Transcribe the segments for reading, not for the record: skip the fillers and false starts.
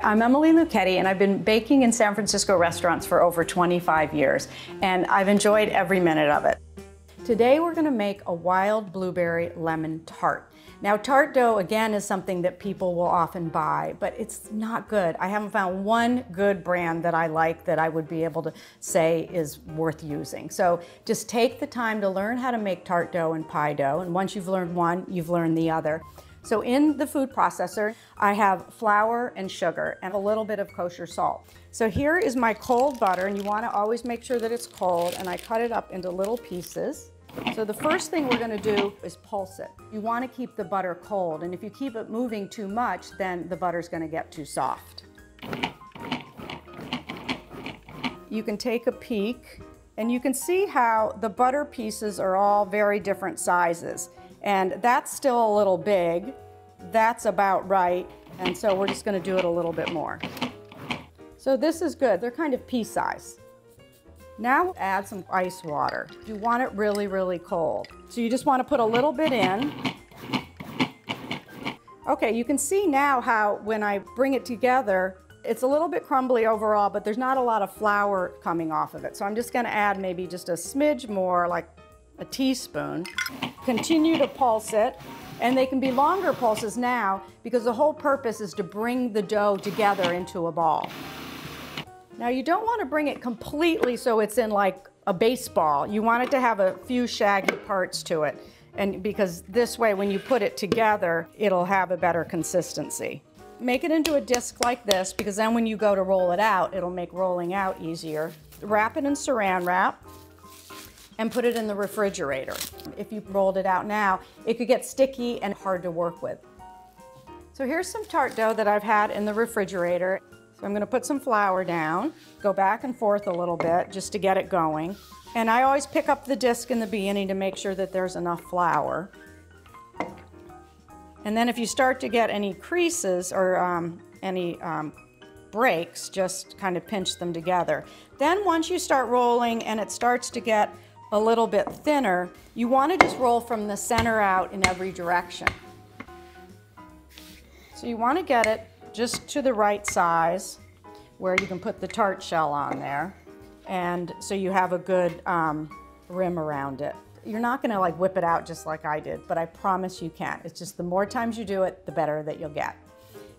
I'm Emily Luchetti, and I've been baking in San Francisco restaurants for over 25 years, and I've enjoyed every minute of it. Today we're going to make a wild blueberry lemon tart. Now, tart dough, again, is something that people will often buy, but it's not good. I haven't found one good brand that I like that I would be able to say is worth using. So just take the time to learn how to make tart dough and pie dough, and once you've learned one, you've learned the other. So in the food processor, I have flour and sugar and a little bit of kosher salt. So here is my cold butter, and you want to always make sure that it's cold, and I cut it up into little pieces. So the first thing we're going to do is pulse it. You want to keep the butter cold, and if you keep it moving too much, then the butter's going to get too soft. You can take a peek, and you can see how the butter pieces are all very different sizes. And that's still a little big. That's about right. And so we're just going to do it a little bit more. So this is good. They're kind of pea size. Now add some ice water. You want it really, really cold. So you just want to put a little bit in. Okay, you can see now how when I bring it together, it's a little bit crumbly overall, but there's not a lot of flour coming off of it. So I'm just going to add maybe just a smidge more, like a teaspoon. Continue to pulse it, and they can be longer pulses now because the whole purpose is to bring the dough together into a ball. Now you don't want to bring it completely so it's in like a baseball. You want it to have a few shaggy parts to it, and because this way when you put it together, it'll have a better consistency. Make it into a disc like this, because then when you go to roll it out, it'll make rolling out easier. Wrap it in saran wrap and put it in the refrigerator. If you rolled it out now, it could get sticky and hard to work with. So here's some tart dough that I've had in the refrigerator. So I'm gonna put some flour down, go back and forth a little bit just to get it going. And I always pick up the disc in the beginning to make sure that there's enough flour. And then if you start to get any creases or any breaks, just kind of pinch them together. Then once you start rolling and it starts to get a little bit thinner, you want to just roll from the center out in every direction. So you want to get it just to the right size where you can put the tart shell on there, and so you have a good rim around it. You're not going to like whip it out just like I did, but I promise you can. It's just the more times you do it, the better that you'll get.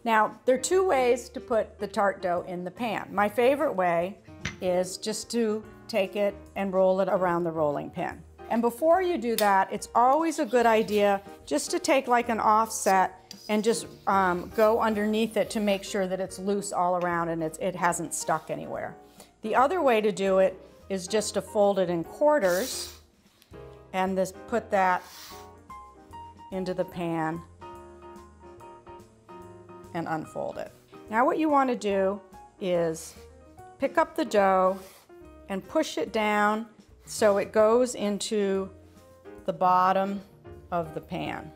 Now, there are two ways to put the tart dough in the pan. My favorite way is just to take it and roll it around the rolling pin. And before you do that, it's always a good idea just to take like an offset and just go underneath it to make sure that it's loose all around and it hasn't stuck anywhere. The other way to do it is just to fold it in quarters and put that into the pan and unfold it. Now what you want to do is pick up the dough and push it down so it goes into the bottom of the pan.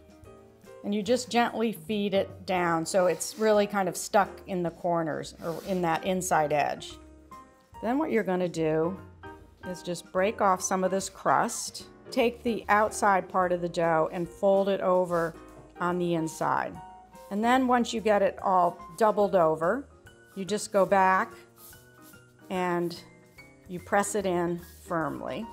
And you just gently feed it down so it's really kind of stuck in the corners or in that inside edge. Then what you're going to do is just break off some of this crust. Take the outside part of the dough and fold it over on the inside. And then once you get it all doubled over, you just go back and you press it in firmly.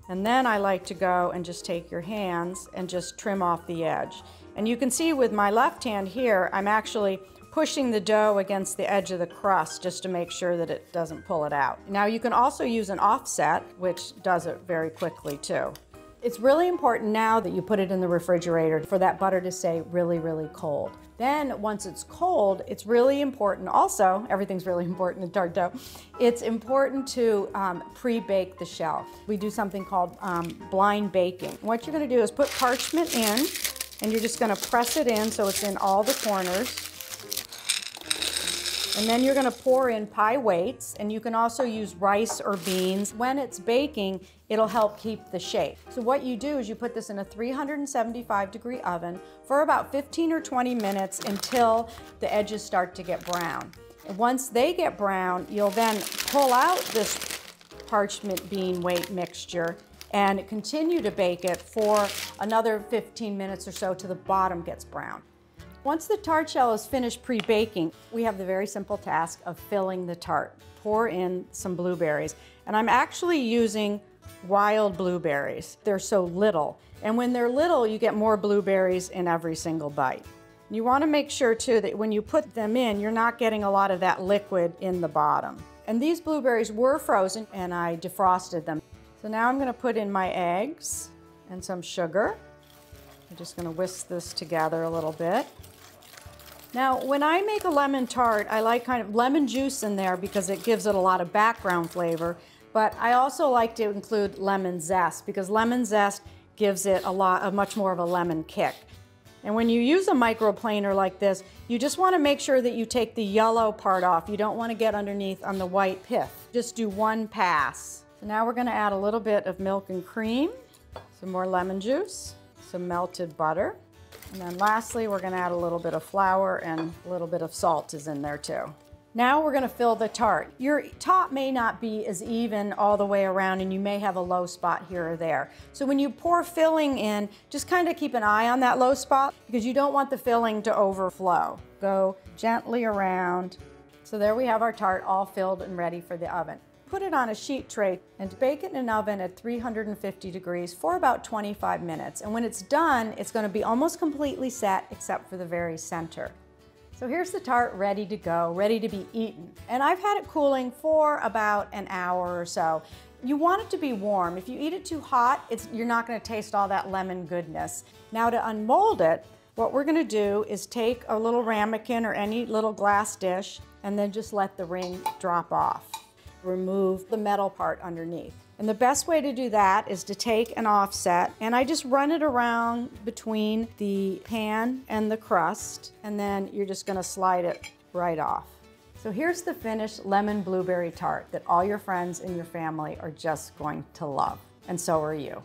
And then I like to go and just take your hands and just trim off the edge. And you can see with my left hand here, I'm actually pushing the dough against the edge of the crust just to make sure that it doesn't pull it out. Now you can also use an offset, which does it very quickly too. It's really important now that you put it in the refrigerator for that butter to stay really, really cold. Then once it's cold, it's really important also, everything's really important in tart dough, it's important to pre-bake the shell. We do something called blind baking. What you're gonna do is put parchment in, and you're just gonna press it in so it's in all the corners. And then you're gonna pour in pie weights, and you can also use rice or beans. When it's baking, it'll help keep the shape. So what you do is you put this in a 375-degree oven for about 15 or 20 minutes until the edges start to get brown. And once they get brown, you'll then pull out this parchment bean weight mixture and continue to bake it for another 15 minutes or so till the bottom gets brown. Once the tart shell is finished pre-baking, we have the very simple task of filling the tart. Pour in some blueberries, and I'm actually using wild blueberries. They're so little, and when they're little, you get more blueberries in every single bite. You want to make sure too that when you put them in, you're not getting a lot of that liquid in the bottom. And these blueberries were frozen, and I defrosted them. So now I'm going to put in my eggs and some sugar. I'm just going to whisk this together a little bit. Now, when I make a lemon tart, I like kind of lemon juice in there because it gives it a lot of background flavor, but I also like to include lemon zest because lemon zest gives it much more of a lemon kick. And when you use a microplaner like this, you just want to make sure that you take the yellow part off. You don't want to get underneath on the white pith. Just do one pass. So now we're going to add a little bit of milk and cream, some more lemon juice, some melted butter. And then lastly, we're going to add a little bit of flour, and a little bit of salt is in there too. Now we're going to fill the tart. Your top may not be as even all the way around, and you may have a low spot here or there. So when you pour filling in, just kind of keep an eye on that low spot because you don't want the filling to overflow. Go gently around. So there we have our tart all filled and ready for the oven. Put it on a sheet tray and bake it in an oven at 350 degrees for about 25 minutes. And when it's done, it's going to be almost completely set except for the very center. So here's the tart ready to go, ready to be eaten. And I've had it cooling for about an hour or so. You want it to be warm. If you eat it too hot, you're not going to taste all that lemon goodness. Now to unmold it, what we're going to do is take a little ramekin or any little glass dish and then just let the ring drop off. Remove the metal part underneath. And the best way to do that is to take an offset, and I just run it around between the pan and the crust, and then you're just going to slide it right off. So here's the finished lemon blueberry tart that all your friends and your family are just going to love, and so are you.